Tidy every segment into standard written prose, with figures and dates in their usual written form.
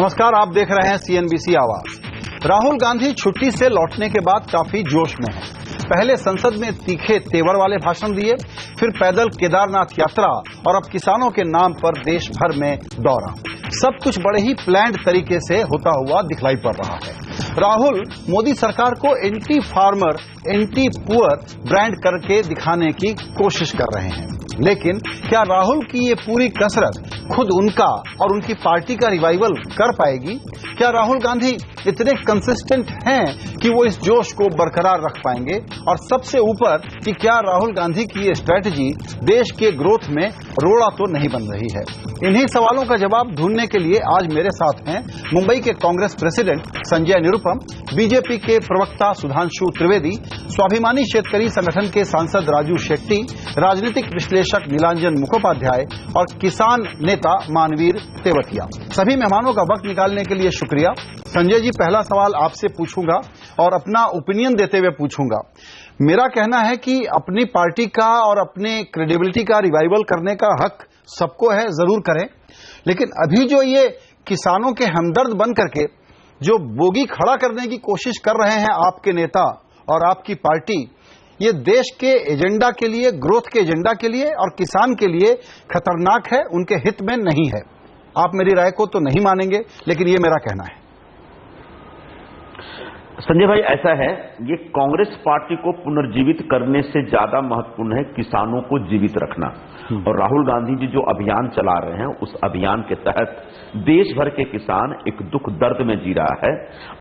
नमस्कार, आप देख रहे हैं सीएनबीसी आवाज। राहुल गांधी छुट्टी से लौटने के बाद काफी जोश में हैं। पहले संसद में तीखे तेवर वाले भाषण दिए, फिर पैदल केदारनाथ यात्रा और अब किसानों के नाम पर देश भर में दौरा। सब कुछ बड़े ही प्लान्ड तरीके से होता हुआ दिखलाई पड़ रहा है। राहुल मोदी सरकार को anti farmer, anti poor brand करके दिखाने की कोशिश कर रहे हैं। लेकिन क्या राहुल की ये पूरी कसरत खुद उनका और उनकी पार्टी का रिवाइवल कर पाएगी? क्या राहुल गांधी इतने कंसिस्टेंट हैं कि वो इस जोश को बरकरार रख पाएंगे? और सबसे ऊपर कि क्या राहुल गांधी की ये स्ट्रैटेजी देश के ग्रोथ में रोड़ा तो नहीं बन रही है? इन्हीं सवालों का जवाब ढूंढने के लिए आज मेरे साथ हैं मुंबई के कांग्रेस प्रेसिडेंट संजय निरुपम, बीजेपी के प्रवक्ता सुधांशु त्रिवेदी, स्वाभिमानी शेतकरी संगठन के सांसद राजू शेट्टी, राजनीतिक विश्लेषक नीलांजन मुखोपाध्याय और किसान नेता मानवीर तेवतिया। सभी मेहमानों का वक्त निकालने के लिए शुक्रिया। संजय जी, पहला सवाल आपसे पूछूंगा और अपना ओपिनियन देते हुए पूछूंगा। मेरा कहना है कि अपनी पार्टी का और अपने क्रेडिबिलिटी का रिवाइवल करने का हक सबको है, जरूर करें। लेकिन अभी जो ये किसानों के हमदर्द बन करके जो बोगी खड़ा करने की कोशिश कर रहे हैं आपके नेता और आपकी पार्टी, ये देश के एजेंडा के लिए, ग्रोथ के एजेंडा के लिए और किसान के लिए खतरनाक है, उनके हित में नहीं है। आप मेरी राय को तो नहीं मानेंगे, लेकिन ये मेरा कहना है। संजय भाई, ऐसा है, ये कांग्रेस पार्टी को पुनर्जीवित करने से ज्यादा महत्वपूर्ण है किसानों को जीवित रखना। और राहुल गांधी जी जो अभियान चला रहे हैं, उस अभियान के तहत देश भर के किसान एक दुख दर्द में जी रहा है।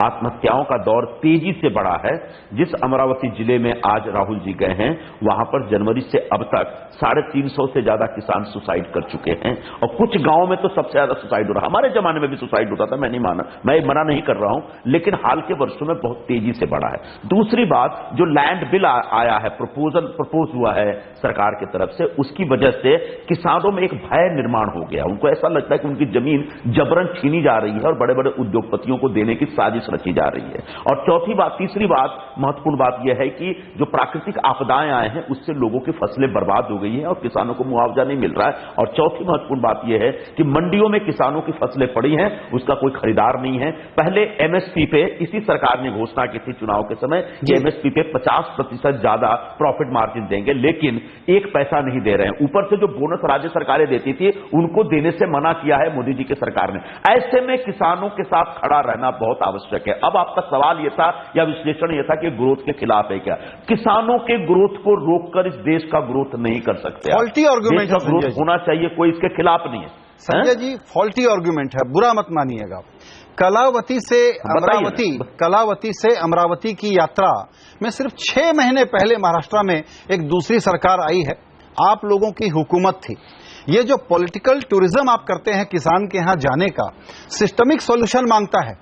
आत्महत्याओं का दौर तेजी से बढ़ा है। जिस अमरावती जिले में आज राहुल जी गए हैं, वहां पर जनवरी से अब तक 350 से ज्यादा किसान सुसाइड कर चुके हैं। और कुछ गांवों में तो सबसे ज्यादा सुसाइड हो रहा है। हमारे जमाने में भी सुसाइड होता था, मैं मना नहीं कर रहा हूं, लेकिन हाल के वर्षों में बहुत तेजी से बढ़ा है। दूसरी बात, जो लैंड बिल आया है, प्रपोज हुआ है सरकार की तरफ से, उसकी वजह से किसानों में एक भय निर्माण हो गया। उनको ऐसा लगता है कि उनकी जमीन जबरन छीनी जा रही है और बड़े बड़े उद्योगपतियों को देने की साजिश रची जा रही है। और तीसरी बात, महत्वपूर्ण बात यह है कि जो प्राकृतिक आपदाएं आए हैं, उससे लोगों की फसलें बर्बाद हो गई हैं और किसानों को मुआवजा नहीं मिल रहा है। और चौथी महत्वपूर्ण बात यह है कि मंडियों में किसानों की फसलें पड़ी हैं, उसका कोई खरीदार नहीं है। पहले एमएसपी पे इसी सरकार ने घोषणा की थी चुनाव के समय कि एमएसपी पे 50% ज्यादा प्रॉफिट मार्जिन देंगे, लेकिन एक पैसा नहीं दे रहे हैं। ऊपर से जो बोनस राज्य सरकारें देती थी, उनको देने से मना किया है मोदी जी की सरकार ने। ऐसे में किसानों के साथ खड़ा रहना बहुत आवश्यक है। अब आपका सवाल यह था या विश्लेषण यह था कि ग्रोथ के खिलाफ है क्या? किसानों के ग्रोथ को रोककर इस देश का ग्रोथ नहीं कर सकते। फॉल्टी आर्गुमेंट का ग्रोथ होना चाहिए, कोई इसके खिलाफ नहीं है। संजय जी, फॉल्टी आर्गुमेंट है, बुरा मत मानिएगा। कलावती से अमरावती की यात्रा में सिर्फ 6 महीने पहले महाराष्ट्र में एक दूसरी सरकार आई है, आप लोगों की हुकूमत थी। ये जो पॉलिटिकल टूरिज्म आप करते हैं किसान के यहां जाने का, सिस्टमिक सॉल्यूशन मांगता है।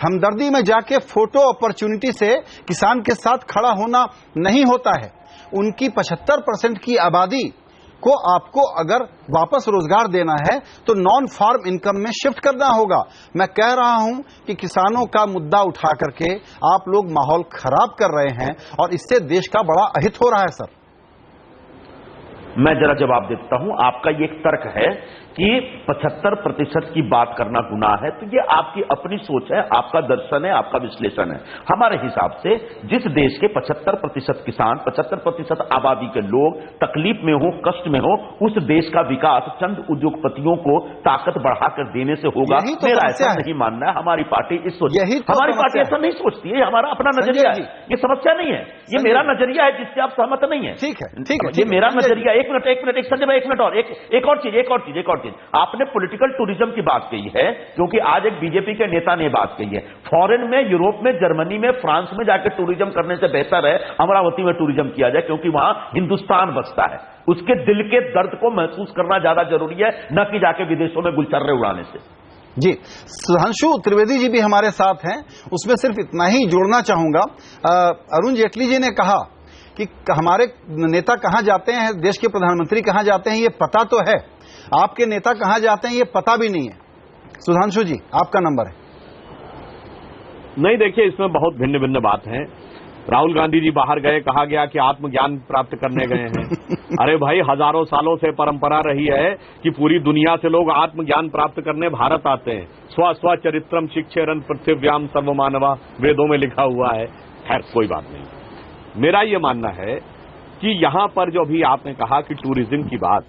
हमदर्दी में जाके फोटो अपॉर्चुनिटी से किसान के साथ खड़ा होना नहीं होता है। उनकी 75% की आबादी को आपको अगर वापस रोजगार देना है तो नॉन फार्म इनकम में शिफ्ट करना होगा। मैं कह रहा हूं कि किसानों का मुद्दा उठा करके आप लोग माहौल खराब कर रहे हैं और इससे देश का बड़ा अहित हो रहा है। सर, मैं जरा जवाब देता हूं। आपका ये एक तर्क है कि 75% की बात करना गुनाह है, तो ये आपकी अपनी सोच है, आपका दर्शन है, आपका विश्लेषण है। हमारे हिसाब से जिस देश के 75% किसान, 75% आबादी के लोग तकलीफ में हो, कष्ट में हो, उस देश का विकास चंद उद्योगपतियों को ताकत बढ़ाकर देने से होगा। मेरा ऐसा नहीं मानना है। हमारी पार्टी हमारी पार्टी ऐसा नहीं सोचती है। हमारा अपना नजरिया है, ये समस्या नहीं है। ये मेरा नजरिया है जिससे आप सहमत नहीं है। ठीक है, ये मेरा नजरिया। एक मिनट संजय भाई, एक मिनट और एक और चीज। आपने पॉलिटिकल टूरिज्म की बात कही है, क्योंकि आज एक बीजेपी के नेता ने बात कही है। फॉरेन में, यूरोप में, जर्मनी में, फ्रांस में जाकर टूरिज्म करने से बेहतर है अमरावती में टूरिज्म किया जाए, क्योंकि वहां हिंदुस्तान बसता है। उसके दिल के दर्द को महसूस करना ज्यादा जरूरी है, न कि जाके विदेशों में गुलचर्रे उड़ाने से। जी, सुधांशु त्रिवेदी जी भी हमारे साथ हैं। उसमें सिर्फ इतना ही जोड़ना चाहूंगा। अरुण जेटली जी ने कहा कि हमारे नेता कहां जाते हैं, देश के प्रधानमंत्री कहां जाते हैं ये पता तो है, आपके नेता कहां जाते हैं ये पता भी नहीं है। सुधांशु जी, आपका नंबर है। नहीं, देखिए, इसमें बहुत भिन्न भिन्न बात है। राहुल गांधी जी बाहर गए, कहा गया कि आत्मज्ञान प्राप्त करने गए हैं। अरे भाई, हजारों सालों से परंपरा रही है कि पूरी दुनिया से लोग आत्मज्ञान प्राप्त करने भारत आते हैं। स्व चरित्रम शिक्षेरन पृथिव्याम सर्वमानवा, वेदों में लिखा हुआ है। खैर, कोई बात नहीं। मेरा ये मानना है कि यहां पर जो अभी आपने कहा कि टूरिज्म की बात,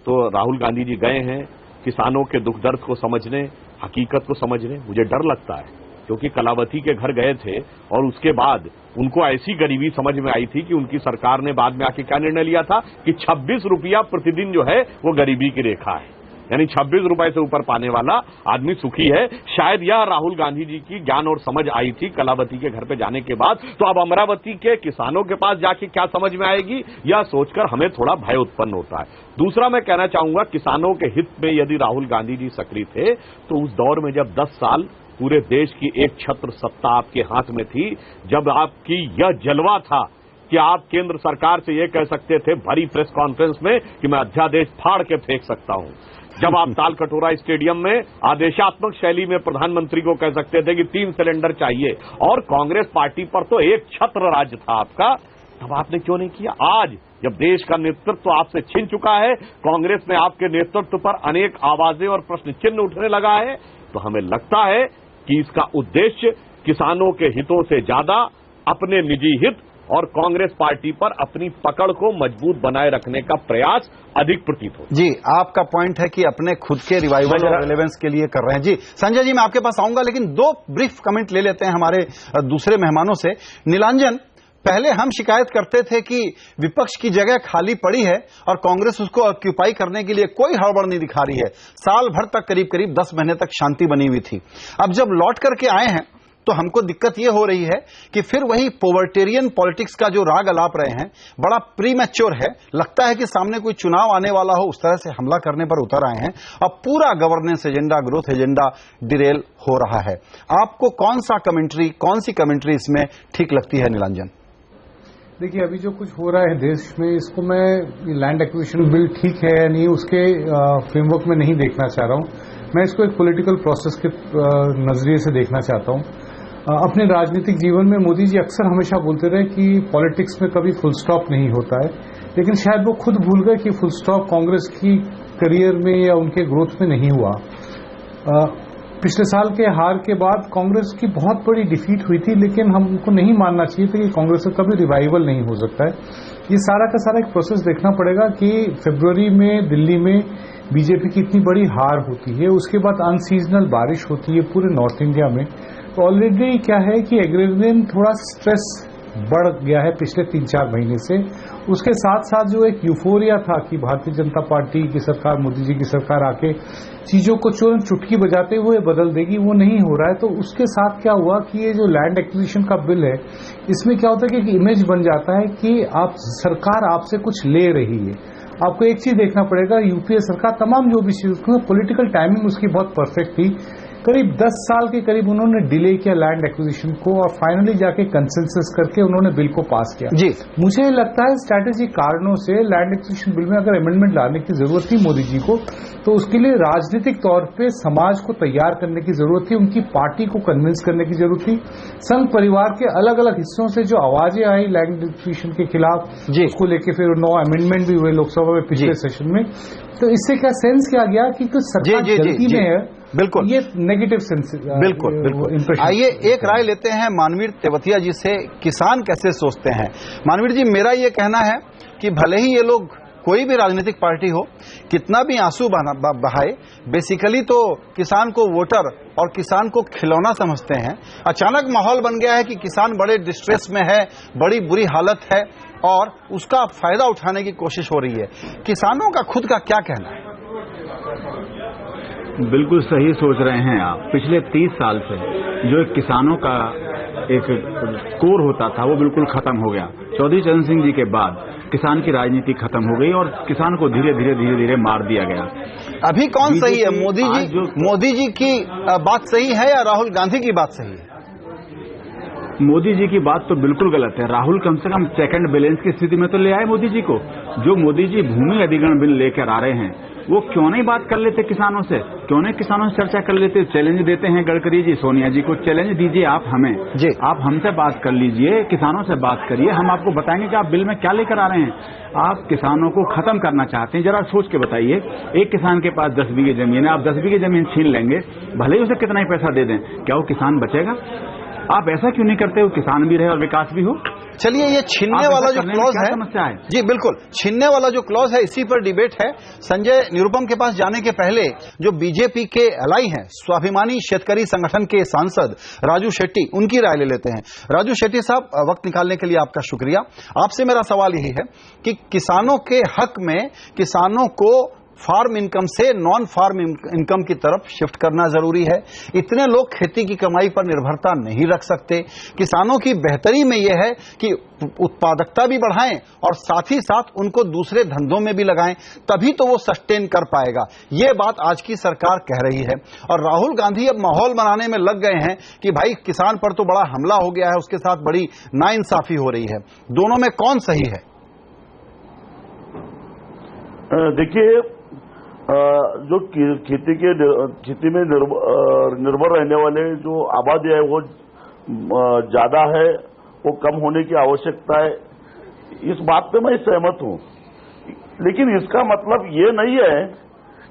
तो राहुल गांधी जी गए हैं किसानों के दुख दर्द को समझने, हकीकत को समझने। मुझे डर लगता है क्योंकि कलावती के घर गए थे और उसके बाद उनको ऐसी गरीबी समझ में आई थी कि उनकी सरकार ने बाद में आके क्या निर्णय लिया था कि 26 रुपया प्रतिदिन जो है वो गरीबी की रेखा है, यानी 26 रुपए से ऊपर पाने वाला आदमी सुखी है। शायद यह राहुल गांधी जी की ज्ञान और समझ आई थी कलावती के घर पे जाने के बाद। तो अब अमरावती के किसानों के पास जाके क्या समझ में आएगी, यह सोचकर हमें थोड़ा भय उत्पन्न होता है। दूसरा मैं कहना चाहूंगा, किसानों के हित में यदि राहुल गांधी जी सक्रिय थे तो उस दौर में जब 10 साल पूरे देश की एक छत्र सत्ता आपके हाथ में थी, जब आपकी यह जलवा था कि आप केंद्र सरकार से यह कह सकते थे भरी प्रेस कॉन्फ्रेंस में कि मैं अध्यादेश फाड़ के फेंक सकता हूं, जब आप ताल कटोरा स्टेडियम में आदेशात्मक शैली में प्रधानमंत्री को कह सकते थे कि 3 सिलेंडर चाहिए, और कांग्रेस पार्टी पर तो एक छत्र राज्य था आपका, तब आपने क्यों नहीं किया? आज जब देश का नेतृत्व आपसे छिन चुका है, कांग्रेस में आपके नेतृत्व पर अनेक आवाजें और प्रश्न चिन्ह उठने लगा है, तो हमें लगता है कि इसका उद्देश्य किसानों के हितों से ज्यादा अपने निजी हित और कांग्रेस पार्टी पर अपनी पकड़ को मजबूत बनाए रखने का प्रयास अधिक प्रतीत हो। जी, आपका पॉइंट है कि अपने खुद के रिवाइवल और रिलेवेंस के लिए कर रहे हैं। जी संजय जी, मैं आपके पास आऊंगा, लेकिन 2 ब्रीफ कमेंट ले लेते हैं हमारे दूसरे मेहमानों से। नीलांजन, पहले हम शिकायत करते थे कि विपक्ष की जगह खाली पड़ी है और कांग्रेस उसको ऑक्यूपाई करने के लिए कोई हड़बड़ नहीं दिखा रही है। साल भर तक, करीब 10 महीने तक शांति बनी हुई थी। अब जब लौट करके आए हैं तो हमको दिक्कत यह हो रही है कि फिर वही पोवर्टेरियन पॉलिटिक्स का जो राग अलाप रहे हैं बड़ा प्रीमैच्योर है। लगता है कि सामने कोई चुनाव आने वाला हो, उस तरह से हमला करने पर उतर आए हैं। अब पूरा governance agenda, growth agenda Daryl हो रहा है। आपको कौन सी कमेंट्री इसमें ठीक लगती है नीलांजन? देखिए, अभी जो कुछ हो रहा है देश में, इसको मैं लैंड एक्विजिशन बिल ठीक है या नहीं उसके फ्रेमवर्क में नहीं देखना चाह रहा हूं। मैं इसको एक पॉलिटिकल प्रोसेस के नजरिए से देखना चाहता हूं। अपने राजनीतिक जीवन में मोदी जी अक्सर हमेशा बोलते रहे कि पॉलिटिक्स में कभी फुल स्टॉप नहीं होता है, लेकिन शायद वो खुद भूल गए कि फुल स्टॉप कांग्रेस की करियर में या उनके ग्रोथ में नहीं हुआ। पिछले साल के हार के बाद कांग्रेस की बहुत बड़ी डिफीट हुई थी, लेकिन हमको नहीं मानना चाहिए था कि कांग्रेस का कभी रिवाइवल नहीं हो सकता है। ये सारा का सारा एक प्रोसेस देखना पड़ेगा कि फरवरी में दिल्ली में बीजेपी की इतनी बड़ी हार होती है, उसके बाद अनसीजनल बारिश होती है पूरे नॉर्थ इंडिया में। तो ऑलरेडी क्या है कि एग्रेरियन थोड़ा स्ट्रेस बढ़ गया है पिछले 3-4 महीने से। उसके साथ साथ जो एक यूफोरिया था कि भारतीय जनता पार्टी की सरकार, मोदी जी की सरकार आके चीजों को चुटकी बजाते हुए बदल देगी, वो नहीं हो रहा है। तो उसके साथ क्या हुआ कि ये जो लैंड एक्विजिशन का बिल है, इसमें क्या होता है कि एक इमेज बन जाता है कि आप सरकार आपसे कुछ ले रही है। आपको एक चीज देखना पड़ेगा, यूपीए सरकार तमाम जो भी चीज, पॉलिटिकल टाइमिंग उसकी बहुत परफेक्ट थी। करीब 10 साल के करीब उन्होंने डिले किया लैंड एक्विजिशन को और फाइनली जाके कंसेंसस करके उन्होंने बिल को पास किया। जी, मुझे लगता है स्ट्रैटेजिक कारणों से लैंड एक्विजिशन बिल में अगर अमेंडमेंट लाने की जरूरत थी मोदी जी को, तो उसके लिए राजनीतिक तौर पे समाज को तैयार करने की जरूरत थी, उनकी पार्टी को कन्विंस करने की जरूरत थी। संघ परिवार के अलग अलग हिस्सों से जो आवाजें आई लैंड एक्विजिशन के खिलाफ, उसको लेकर फिर 9 अमेंडमेंट भी हुए लोकसभा में पिछले सेशन में। तो इससे क्या सेंस किया गया कि कुछ सरकार जल्दी में है। बिल्कुल, ये नेगेटिव सेंस। बिल्कुल। आइए एक राय लेते हैं मानवीर तेवतिया जी से, किसान कैसे सोचते हैं। मानवीर जी, मेरा ये कहना है कि भले ही ये लोग कोई भी राजनीतिक पार्टी हो, कितना भी आंसू बहाए, बेसिकली तो किसान को वोटर और किसान को खिलौना समझते हैं। अचानक माहौल बन गया है कि किसान बड़े डिस्ट्रेस में है, बड़ी बुरी हालत है और उसका फायदा उठाने की कोशिश हो रही है। किसानों का खुद का क्या कहना है? बिल्कुल सही सोच रहे हैं आप। पिछले 30 साल से जो एक किसानों का एक कोर होता था वो बिल्कुल खत्म हो गया। चौधरी चरण सिंह जी के बाद किसान की राजनीति खत्म हो गई और किसान को धीरे धीरे मार दिया गया। अभी कौन सही है, मोदी जी की बात सही है या राहुल गांधी की बात सही है? मोदी जी की बात तो बिल्कुल गलत है। राहुल कम से कम चेक एंड बैलेंस की स्थिति में तो ले आए मोदी जी को। जो मोदी जी भूमि अधिग्रहण बिल लेकर आ रहे हैं वो क्यों नहीं बात कर लेते किसानों से, क्यों नहीं किसानों से चर्चा कर लेते। चैलेंज देते हैं गडकरी जी सोनिया जी को, चैलेंज दीजिए आप हमें जी, आप हमसे बात कर लीजिए, किसानों से बात करिए, हम आपको बताएंगे कि आप बिल में क्या लेकर आ रहे हैं। आप किसानों को खत्म करना चाहते हैं, जरा सोच के बताइए। एक किसान के पास 10 बीघे जमीन है, आप 10 बीघे जमीन छीन लेंगे, भले ही उसे कितना ही पैसा दे दें, क्या वो किसान बचेगा? आप ऐसा क्यों नहीं करते हो, किसान भी रहे और विकास भी हो। चलिए, ये छीनने वाला जो क्लॉज है, समस्या है जी बिल्कुल, छीनने वाला जो क्लॉज है इसी पर डिबेट है। संजय निरुपम के पास जाने के पहले जो बीजेपी के एलाई हैं, स्वाभिमानी शेतकरी संगठन के सांसद राजू शेट्टी, उनकी राय ले लेते हैं। राजू शेट्टी साहब, वक्त निकालने के लिए आपका शुक्रिया। आपसे मेरा सवाल यही है कि किसानों के हक में किसानों को फार्म इनकम से नॉन फार्म इनकम की तरफ शिफ्ट करना जरूरी है। इतने लोग खेती की कमाई पर निर्भरता नहीं रख सकते। किसानों की बेहतरी में यह है कि उत्पादकता भी बढ़ाएं और साथ ही साथ उनको दूसरे धंधों में भी लगाएं, तभी तो वो सस्टेन कर पाएगा। ये बात आज की सरकार कह रही है और राहुल गांधी अब माहौल बनाने में लग गए हैं कि भाई किसान पर तो बड़ा हमला हो गया है, उसके साथ बड़ी नाइंसाफी हो रही है। दोनों में कौन सही है? देखिए, जो खेती में निर्भर रहने वाले जो आबादी है वो ज्यादा है, वो कम होने की आवश्यकता है, इस बात पे मैं सहमत हूं। लेकिन इसका मतलब ये नहीं है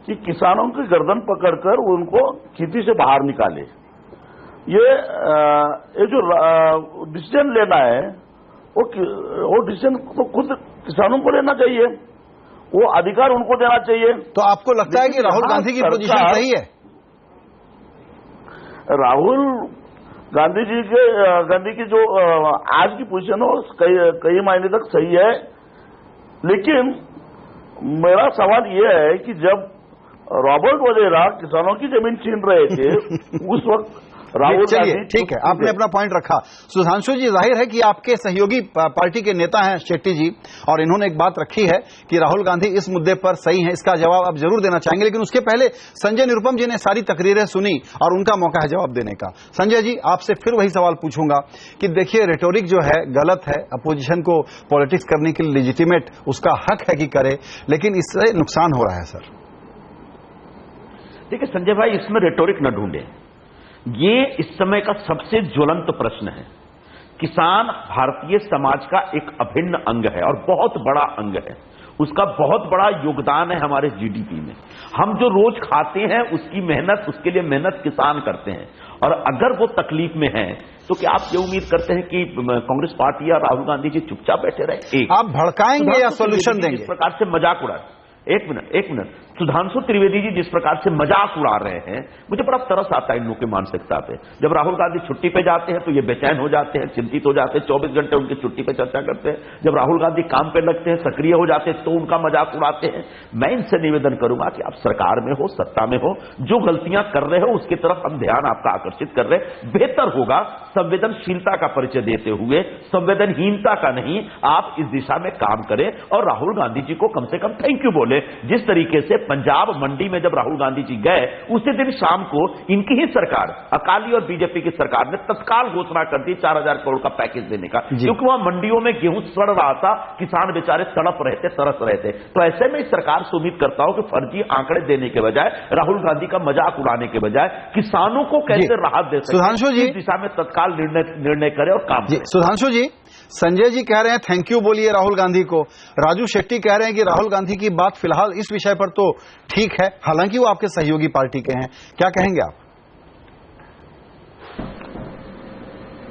कि किसानों की गर्दन पकड़कर उनको खेती से बाहर निकाले। ये जो डिसीजन लेना है वो डिसीजन तो खुद किसानों को लेना चाहिए, वो अधिकार उनको देना चाहिए। तो आपको लगता है कि राहुल गांधी की पोजीशन सही है? राहुल गांधी की जो आज की पोजीशन है कई मायने तक सही है, लेकिन मेरा सवाल यह है कि जब रॉबर्ट वधेरा किसानों की जमीन छीन रहे थे उस वक्त राहुल चलिए ठीक है, आपने अपना पॉइंट रखा। सुधांशु जी, जाहिर है कि आपके सहयोगी पार्टी के नेता हैं शेट्टी जी, और इन्होंने एक बात रखी है कि राहुल गांधी इस मुद्दे पर सही हैं। इसका जवाब आप जरूर देना चाहेंगे, लेकिन उसके पहले संजय निरुपम जी ने सारी तकरीरें सुनी और उनका मौका है जवाब देने का। संजय जी, आपसे फिर वही सवाल पूछूंगा कि देखिए, रेटोरिक जो है गलत है, अपोजिशन को पॉलिटिक्स करने के लिए लेजिटिमेट उसका हक है कि करे, लेकिन इससे नुकसान हो रहा है। सर देखिए संजय भाई, इसमें रेटोरिक न ढूंढे, ये इस समय का सबसे ज्वलंत प्रश्न है। किसान भारतीय समाज का एक अभिन्न अंग है और बहुत बड़ा अंग है, उसका बहुत बड़ा योगदान है हमारे जीडीपी में। हम जो रोज खाते हैं उसकी मेहनत, उसके लिए मेहनत किसान करते हैं, और अगर वो तकलीफ में हैं तो क्या आप ये उम्मीद करते हैं कि कांग्रेस पार्टी या राहुल गांधी जी चुपचाप बैठे रहे? आप भड़काएंगे या सोल्यूशन देंगे? इस प्रकार से मजाक उड़ा, एक मिनट, सुधांशु त्रिवेदी जी जिस प्रकार से मजाक उड़ा रहे हैं, मुझे बड़ा तरस आता है इन लोगों की मानसिकता पे। जब राहुल गांधी छुट्टी पे जाते हैं तो ये बेचैन हो जाते हैं, चिंतित हो जाते हैं, 24 घंटे उनकी छुट्टी पे चर्चा करते हैं। जब राहुल गांधी काम पे लगते हैं, सक्रिय हो जाते हैं, तो उनका मजाक उड़ाते हैं। मैं इनसे निवेदन करूंगा कि आप सरकार में हो, सत्ता में हो, जो गलतियां कर रहे हो उसकी तरफ हम ध्यान आपका आकर्षित कर रहे हैं। बेहतर होगा संवेदनशीलता का परिचय देते हुए, संवेदनहीनता का नहीं, आप इस दिशा में काम करें और राहुल गांधी जी को कम से कम थैंक यू बोले। जिस तरीके से पंजाब मंडी में जब राहुल गांधी जी गए, उसी दिन शाम को इनकी ही सरकार, अकाली और बीजेपी की सरकार ने तत्काल घोषणा कर दी 4000 करोड़ का पैकेज देने का, क्योंकि वहां मंडियों में गेहूं सड़ रहा था, किसान बेचारे तड़प रहे थे, तरस रहे थे। तो ऐसे में इस सरकार से उम्मीद करता हूं कि फर्जी आंकड़े देने के बजाय, राहुल गांधी का मजाक उड़ाने के बजाय किसानों को कैसे राहत दे सकते हैं, इस दिशा में तत्काल निर्णय करे और काम करे। सुधांशु जी, संजय जी कह रहे हैं थैंक यू बोलिए राहुल गांधी को, राजू शेट्टी कह रहे हैं कि राहुल गांधी की बात फिलहाल इस विषय पर तो ठीक है, हालांकि वो आपके सहयोगी पार्टी के हैं। क्या कहेंगे आप?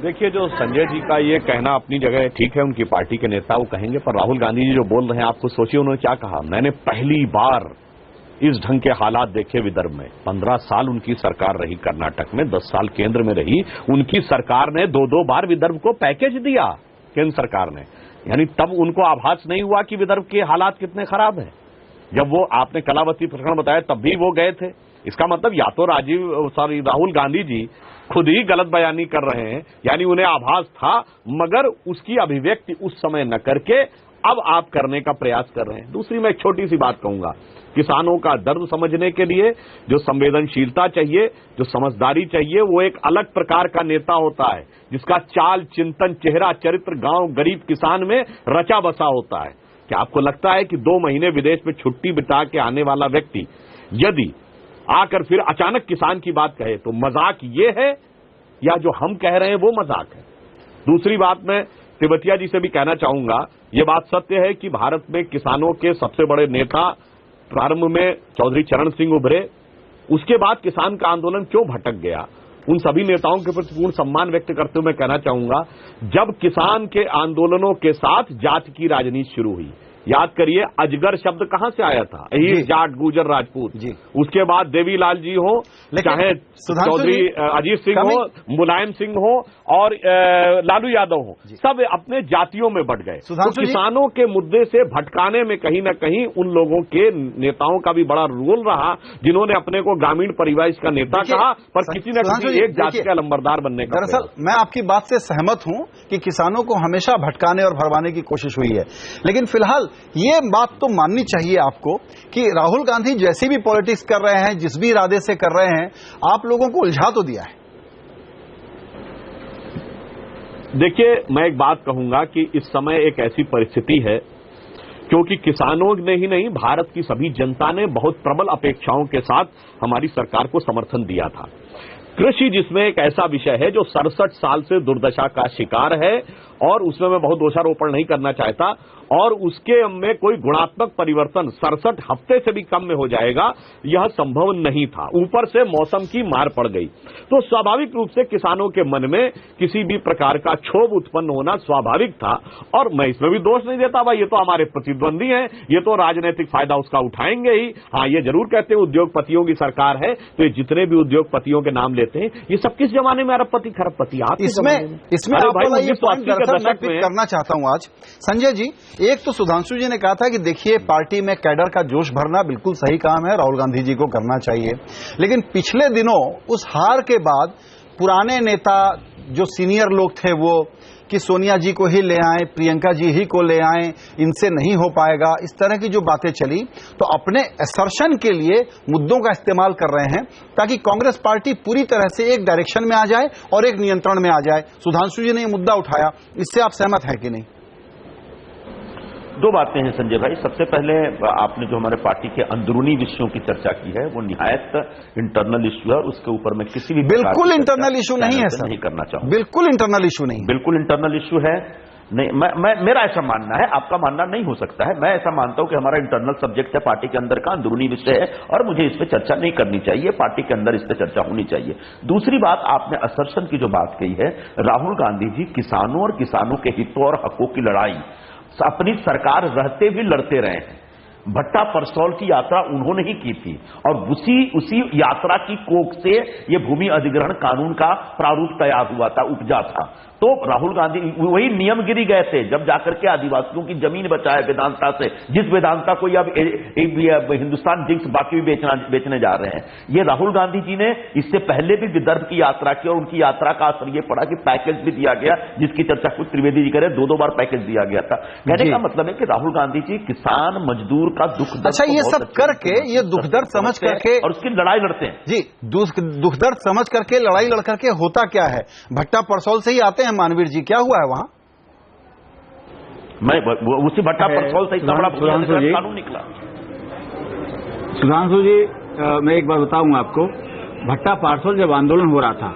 देखिए, जो संजय जी का ये कहना अपनी जगह ठीक है, उनकी पार्टी के नेता वो कहेंगे, पर राहुल गांधी जी जो बोल रहे हैं, आपको सोचिए उन्होंने क्या कहा। मैंने पहली बार इस ढंग के हालात देखे विदर्भ में। 15 साल उनकी सरकार रही कर्नाटक में, 10 साल केंद्र में रही, उनकी सरकार ने 2-2 बार विदर्भ को पैकेज दिया, केंद्र सरकार ने। यानी तब उनको आभास नहीं हुआ कि विदर्भ के हालात कितने खराब हैं। जब वो आपने कलावती प्रकरण बताया तब भी वो गए थे। इसका मतलब या तो राहुल गांधी जी खुद ही गलत बयानी कर रहे हैं, यानी उन्हें आभास था मगर उसकी अभिव्यक्ति उस समय न करके अब आप करने का प्रयास कर रहे हैं। दूसरी मैं एक छोटी सी बात कहूंगा, किसानों का दर्द समझने के लिए जो संवेदनशीलता चाहिए, जो समझदारी चाहिए, वो एक अलग प्रकार का नेता होता है जिसका चाल, चिंतन, चेहरा, चरित्र गांव गरीब किसान में रचा बसा होता है। कि आपको लगता है कि 2 महीने विदेश में छुट्टी बिता के आने वाला व्यक्ति यदि आकर फिर अचानक किसान की बात कहे तो मजाक ये है या जो हम कह रहे हैं वो मजाक है? दूसरी बात मैं तिवतिया जी से भी कहना चाहूंगा, ये बात सत्य है कि भारत में किसानों के सबसे बड़े नेता प्रारंभ में चौधरी चरण सिंह उभरे, उसके बाद किसान का आंदोलन क्यों भटक गया? उन सभी नेताओं के प्रति पूर्ण सम्मान व्यक्त करते हुए मैं कहना चाहूंगा, जब किसान के आंदोलनों के साथ जाति की राजनीति शुरू हुई, याद करिए अजगर शब्द कहां से आया था? अहीर, जाट, गुजर, राजपूत। उसके बाद देवीलाल जी हो, चाहे चौधरी अजीत सिंह हो, मुलायम सिंह हो और लालू यादव हो, सब अपने जातियों में बट गए। तो किसानों के मुद्दे से भटकाने में कहीं न कहीं उन लोगों के नेताओं का भी बड़ा रोल रहा, जिन्होंने अपने को ग्रामीण परिवार का नेता कहा, पर किसी न किसी एक जाति का लंबरदार बनने का। दरअसल मैं आपकी बात से सहमत हूं कि किसानों को हमेशा भटकाने और भरवाने की कोशिश हुई है, लेकिन फिलहाल ये बात तो माननी चाहिए आपको कि राहुल गांधी जैसी भी पॉलिटिक्स कर रहे हैं, जिस भी इरादे से कर रहे हैं, आप लोगों को उलझा तो दिया है। देखिए, मैं एक बात कहूंगा कि इस समय एक ऐसी परिस्थिति है क्योंकि किसानों ने ही नहीं, भारत की सभी जनता ने बहुत प्रबल अपेक्षाओं के साथ हमारी सरकार को समर्थन दिया था। कृषि जिसमें एक ऐसा विषय है जो 67 साल से दुर्दशा का शिकार है और उसमें मैं बहुत दोषारोपण नहीं करना चाहता, और उसके में कोई गुणात्मक परिवर्तन 67 हफ्ते से भी कम में हो जाएगा, यह संभव नहीं था। ऊपर से मौसम की मार पड़ गई, तो स्वाभाविक रूप से किसानों के मन में किसी भी प्रकार का क्षोभ उत्पन्न होना स्वाभाविक था। और मैं इसमें भी दोष नहीं देता, भाई ये तो हमारे प्रतिद्वंदी हैं, ये तो राजनीतिक फायदा उसका उठाएंगे ही। हाँ, ये जरूर कहते हैं उद्योगपतियों की सरकार है, तो ये जितने भी उद्योगपतियों के नाम लेते हैं, ये सब किस जमाने में अरबपति खरबपति? इसमें मैं पिक करना चाहता हूं आज संजय जी। एक तो सुधांशु जी ने कहा था कि देखिए पार्टी में कैडर का जोश भरना बिल्कुल सही काम है, राहुल गांधी जी को करना चाहिए, लेकिन पिछले दिनों उस हार के बाद पुराने नेता जो सीनियर लोग थे वो कि सोनिया जी को ही ले आए, प्रियंका जी ही को ले आए, इनसे नहीं हो पाएगा, इस तरह की जो बातें चली, तो अपने असर्शन के लिए मुद्दों का इस्तेमाल कर रहे हैं ताकि कांग्रेस पार्टी पूरी तरह से एक डायरेक्शन में आ जाए और एक नियंत्रण में आ जाए। सुधांशु जी ने ये मुद्दा उठाया, इससे आप सहमत हैं कि नहीं? दो बातें हैं संजय भाई। सबसे पहले आपने जो हमारे पार्टी के अंदरूनी विषयों की चर्चा की है वो निहायत इंटरनल इश्यू है और उसके ऊपर मैं किसी भी बिल्कुल इंटरनल इश्यू नहीं है सर, नहीं करना चाहूंगा। बिल्कुल इंटरनल इश्यू नहीं, बिल्कुल इंटरनल इश्यू है नहीं। मेरा ऐसा मानना है, आपका मानना नहीं हो सकता है। मैं ऐसा मानता हूं कि हमारा इंटरनल सब्जेक्ट है, पार्टी के अंदर का अंदरूनी विषय है और मुझे इस पर चर्चा नहीं करनी चाहिए, पार्टी के अंदर इस पर चर्चा होनी चाहिए। दूसरी बात, आपने असर्शन की जो बात कही है, राहुल गांधी जी किसानों और किसानों के हितों और हकों की लड़ाई अपनी सरकार रहते भी लड़ते रहे हैं। भट्टा परसौल की यात्रा उन्होंने ही की थी और उसी यात्रा की कोख से ये भूमि अधिग्रहण कानून का प्रारूप तैयार हुआ था, उपजा था। तो राहुल गांधी वही नियमगिरी गए थे जब जाकर के आदिवासियों की जमीन बचाए वेदांता से, जिस वेदांता को अब हिंदुस्तान जिंक्स बाकी भी बेचने जा रहे हैं। ये राहुल गांधी जी ने इससे पहले भी विदर्भ की यात्रा की और उनकी यात्रा का असर यह पड़ा कि पैकेज भी दिया गया, जिसकी चर्चा कुछ त्रिवेदी जी करे, 2 बार पैकेज दिया गया था। कहने का मतलब है कि राहुल गांधी जी किसान मजदूर का दुख दर्द, अच्छा ये सब करके, ये दुख दर्द समझ करके और उसकी लड़ाई लड़ते हैं जी, दुख दर्द समझ करके लड़ाई लड़ करके होता क्या है? भट्टा परसौल से ही आते हैं मानवीर जी, क्या हुआ है वहां? मैं उसी भट्टा परसौल से इतना बड़ा कानून निकला। सुधांशु जी, मैं एक बात बताऊं आपको, भट्टा परसौल जब आंदोलन हो रहा था,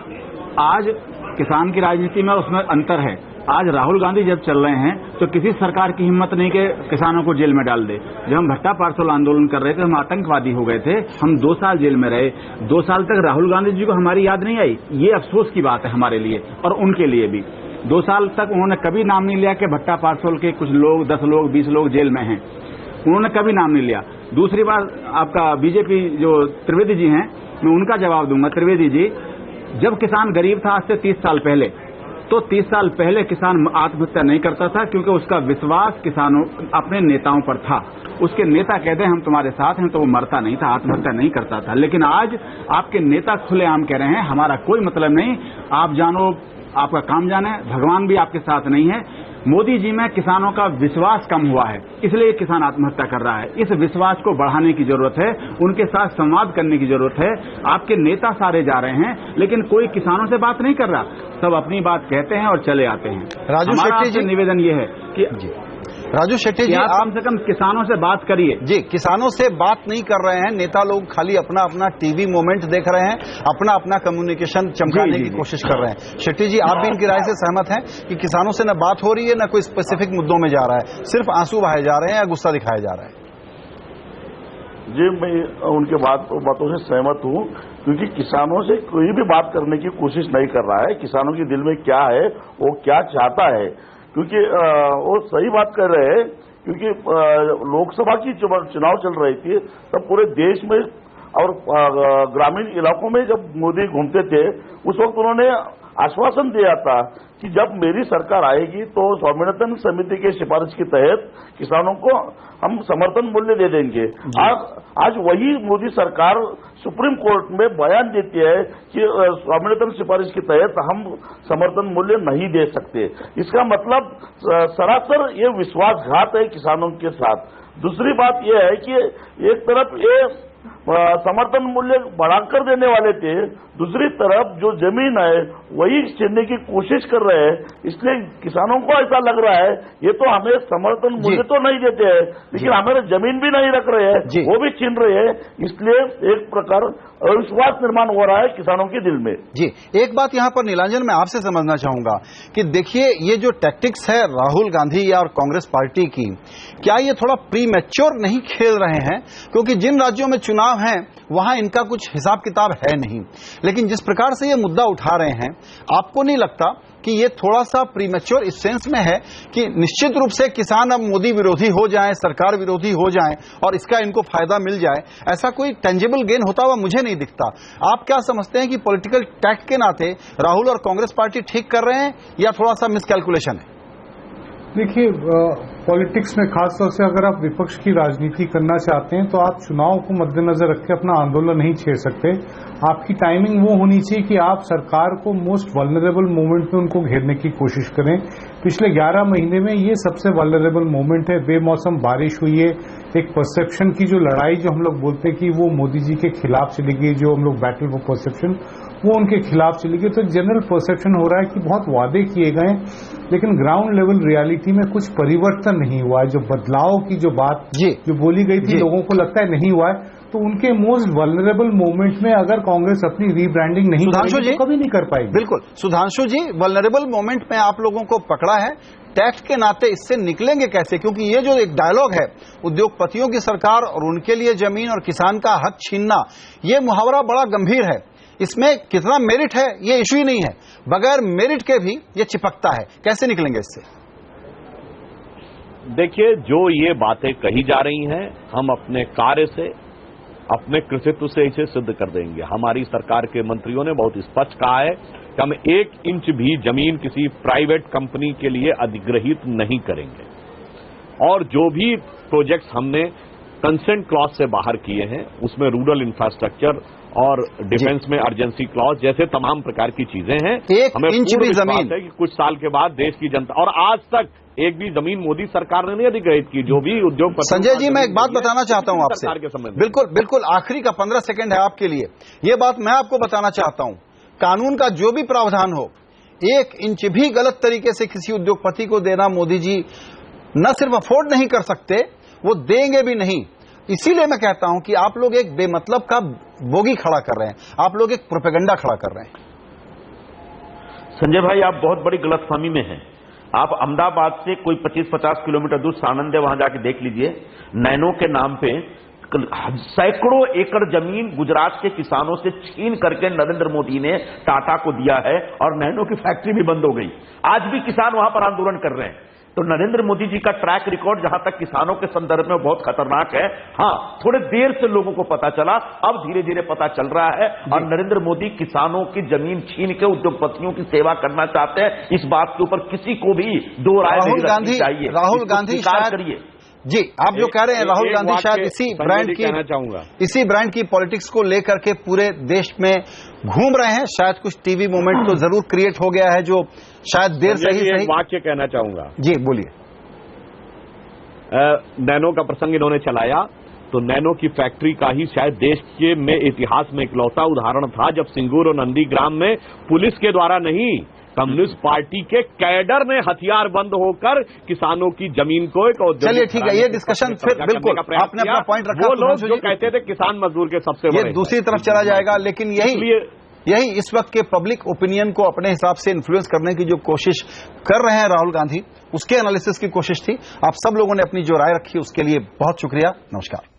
आज किसान की राजनीति में उसमें अंतर है। आज राहुल गांधी जब चल रहे हैं तो किसी सरकार की हिम्मत नहीं कि किसानों को जेल में डाल दे। जब हम भट्टा परसौल आंदोलन कर रहे थे, हम आतंकवादी हो गए थे, हम 2 साल जेल में रहे। 2 साल तक राहुल गांधी जी को हमारी याद नहीं आई। ये अफसोस की बात है हमारे लिए और उनके लिए भी। 2 साल तक उन्होंने कभी नाम नहीं लिया कि भट्टा परसौल के कुछ लोग, 10 लोग, 20 लोग जेल में हैं, उन्होंने कभी नाम नहीं लिया। दूसरी बात, आपका बीजेपी जो त्रिवेदी जी हैं, मैं उनका जवाब दूंगा। त्रिवेदी जी, जब किसान गरीब था आज से 30 साल पहले, तो 30 साल पहले किसान आत्महत्या नहीं करता था क्योंकि उसका विश्वास किसानों अपने नेताओं पर था। उसके नेता कहते हैं हम तुम्हारे साथ हैं, तो वो मरता नहीं था, आत्महत्या नहीं करता था। लेकिन आज आपके नेता खुलेआम कह रहे हैं हमारा कोई मतलब नहीं, आप जानो आपका काम जाने, भगवान भी आपके साथ नहीं है। मोदी जी में किसानों का विश्वास कम हुआ है, इसलिए किसान आत्महत्या कर रहा है। इस विश्वास को बढ़ाने की जरूरत है, उनके साथ संवाद करने की जरूरत है। आपके नेता सारे जा रहे हैं लेकिन कोई किसानों से बात नहीं कर रहा, सब अपनी बात कहते हैं और चले आते हैं। राजू शेट्टी जी, निवेदन ये है कि राजू शेट्टी जी, आप कम से कम किसानों से बात करिए। जी, किसानों से बात नहीं कर रहे हैं नेता लोग, खाली अपना अपना टीवी मोमेंट देख रहे हैं, अपना अपना कम्युनिकेशन चमकाने की कोशिश कर रहे हैं। शेट्टी जी, आप भी इनकी राय से सहमत हैं कि किसानों से न बात हो रही है, न कोई स्पेसिफिक मुद्दों में जा रहा है, सिर्फ आंसू बहाए जा रहे हैं या गुस्सा दिखाया जा रहा है? जी, मैं उनके बातों से सहमत हूं, क्योंकि किसानों से कोई भी बात करने की कोशिश नहीं कर रहा है। किसानों के दिल में क्या है, वो क्या चाहता है, क्योंकि वो सही बात कर रहे हैं। क्योंकि लोकसभा की चुनाव चल रही थी, तब पूरे देश में और ग्रामीण इलाकों में जब मोदी घूमते थे, उस वक्त उन्होंने आश्वासन दिया था कि जब मेरी सरकार आएगी तो स्वामीनाथन समिति के सिफारिश के तहत किसानों को हम समर्थन मूल्य दे देंगे। आज वही मोदी सरकार सुप्रीम कोर्ट में बयान देती है कि स्वामीनाथन सिफारिश के तहत हम समर्थन मूल्य नहीं दे सकते। इसका मतलब सरासर ये विश्वासघात है किसानों के साथ। दूसरी बात यह है कि एक तरफ ये समर्थन मूल्य बढ़ाकर देने वाले थे, दूसरी तरफ जो जमीन है वही छीनने की कोशिश कर रहे हैं। इसलिए किसानों को ऐसा लग रहा है ये तो हमें समर्थन मूल्य तो नहीं देते हैं, लेकिन हमारे जमीन भी नहीं रख रहे हैं, वो भी छीन रहे हैं। इसलिए एक प्रकार अविश्वास निर्माण हो रहा है किसानों के दिल में। जी, एक बात यहां पर नीलांजन मैं आपसे समझना चाहूंगा कि देखिए, ये जो टैक्टिक्स है राहुल गांधी या और कांग्रेस पार्टी की, क्या ये थोड़ा प्री मैच्योर नहीं खेल रहे हैं? क्योंकि जिन राज्यों में चुनाव है वहां इनका कुछ हिसाब किताब है नहीं, लेकिन जिस प्रकार से ये मुद्दा उठा रहे हैं, आपको नहीं लगता कि ये थोड़ा सा प्रीमेच्योर इस सेंस में है कि निश्चित रूप से किसान अब मोदी विरोधी हो जाएं, सरकार विरोधी हो जाएं और इसका इनको फायदा मिल जाए, ऐसा कोई टेंजिबल गेन होता हुआ मुझे नहीं दिखता। आप क्या समझते हैं कि पॉलिटिकल टैक्ट के नाते राहुल और कांग्रेस पार्टी ठीक कर रहे हैं या थोड़ा सा मिसकैलकुलेशन है? देखिए, पॉलिटिक्स में खासतौर से अगर आप विपक्ष की राजनीति करना चाहते हैं तो आप चुनाव को मद्देनजर रख के अपना आंदोलन नहीं छेड़ सकते। आपकी टाइमिंग वो होनी चाहिए कि आप सरकार को मोस्ट वल्नरेबल मोमेंट में उनको घेरने की कोशिश करें। पिछले 11 महीने में ये सबसे वल्नरेबल मोमेंट है। बेमौसम बारिश हुई है, एक परसेप्शन की जो लड़ाई जो हम लोग बोलते हैं कि वो मोदी जी के खिलाफ चली गई, जो हम लोग बैटल फॉर परसेप्शन, वो उनके खिलाफ चली गई। तो जनरल परसेप्शन हो रहा है कि बहुत वादे किए गए, लेकिन ग्राउंड लेवल रियलिटी में कुछ परिवर्तन नहीं हुआ है। जो बदलाव की जो बात जो बोली गई थी, लोगों को लगता है नहीं हुआ है। तो उनके मोस्ट वल्नरेबल मोमेंट में अगर कांग्रेस अपनी रीब्रांडिंग नहीं करेगी तो कभी नहीं कर पाएगी। बिल्कुल सुधांशु जी, वल्नरेबल मोमेंट में आप लोगों को पकड़ा है, टैक्स के नाते इससे निकलेंगे कैसे? क्योंकि ये जो एक डायलॉग है, उद्योगपतियों की सरकार और उनके लिए जमीन और किसान का हक छीनना, ये मुहावरा बड़ा गंभीर है। इसमें कितना मेरिट है ये इशू ही नहीं है, बगैर मेरिट के भी ये चिपकता है। कैसे निकलेंगे इससे? देखिए, जो ये बातें कही जा रही हैं, हम अपने कार्य से, अपने कृतित्व से इसे सिद्ध कर देंगे। हमारी सरकार के मंत्रियों ने बहुत स्पष्ट कहा है कि हम 1 इंच भी जमीन किसी प्राइवेट कंपनी के लिए अधिग्रहित नहीं करेंगे, और जो भी प्रोजेक्ट्स हमने कंसेंट क्लॉज से बाहर किए हैं उसमें रूरल इंफ्रास्ट्रक्चर और डिफेंस में अर्जेंसी क्लॉज जैसे तमाम प्रकार की चीजें हैं। हमें इंच भी जमीन है कि कुछ साल के बाद देश की जनता, और आज तक एक भी जमीन मोदी सरकार ने नहीं अधिग्रहित की। जो भी उद्योग, संजय जी, मैं एक बात बताना चाहता हूं आपसे, बिल्कुल बिल्कुल आखिरी का 15 सेकंड है आपके लिए। ये बात मैं आपको बताना चाहता हूं, कानून का जो भी प्रावधान हो, 1 इंच भी गलत तरीके से किसी उद्योगपति को देना मोदी जी न सिर्फ अफोर्ड नहीं कर सकते, वो देंगे भी नहीं। इसीलिए मैं कहता हूं कि आप लोग एक बेमतलब का बोगी खड़ा कर रहे हैं, आप लोग एक प्रोपेगेंडा खड़ा कर रहे हैं। संजय भाई, आप बहुत बड़ी गलतफहमी में हैं। आप अहमदाबाद से कोई 25-50 किलोमीटर दूर सानंद है, वहां जाके देख लीजिए। नैनो के नाम पे सैकड़ों एकड़ जमीन गुजरात के किसानों से छीन करके नरेंद्र मोदी ने टाटा को दिया है, और नैनो की फैक्ट्री भी बंद हो गई। आज भी किसान वहां पर आंदोलन कर रहे हैं। तो नरेंद्र मोदी जी का ट्रैक रिकॉर्ड जहां तक किसानों के संदर्भ में बहुत खतरनाक है। हां, थोड़े देर से लोगों को पता चला, अब धीरे धीरे पता चल रहा है, और नरेंद्र मोदी किसानों की जमीन छीन के उद्योगपतियों की सेवा करना चाहते हैं। इस बात के ऊपर किसी को भी दो राय नहीं रखनी चाहिए। राहुल गांधी शायद करिए जी, आप जो कह रहे हैं, राहुल गांधी शायद इसी ब्रांड की पॉलिटिक्स को लेकर के पूरे देश में घूम रहे हैं। शायद कुछ टीवी मोमेंट तो जरूर क्रिएट हो गया है, जो शायद देर से ही सही। वाक्य कहना चाहूंगा जी, बोलिए। नैनो का प्रसंग इन्होंने चलाया, तो नैनो की फैक्ट्री का ही शायद देश के में इतिहास में इकलौता उदाहरण था जब सिंगूर और नंदीग्राम में पुलिस के द्वारा नहीं, कम्युनिस्ट पार्टी के कैडर ने हथियार बंद होकर किसानों की जमीन को एक औद्योगिक चलिए ठीक है, ये डिस्कशन फिर बिल्कुल आपने अपना पॉइंट रखा। वो लोग जो कहते थे किसान मजदूर के सबसे बड़े, ये दूसरी तरफ चला जाएगा, लेकिन यही इस वक्त के पब्लिक ओपिनियन को अपने हिसाब से इन्फ्लुएंस करने की जो कोशिश कर रहे हैं राहुल गांधी, उसके एनालिसिस की कोशिश थी। आप सब लोगों ने अपनी जो राय रखी उसके लिए बहुत शुक्रिया। नमस्कार।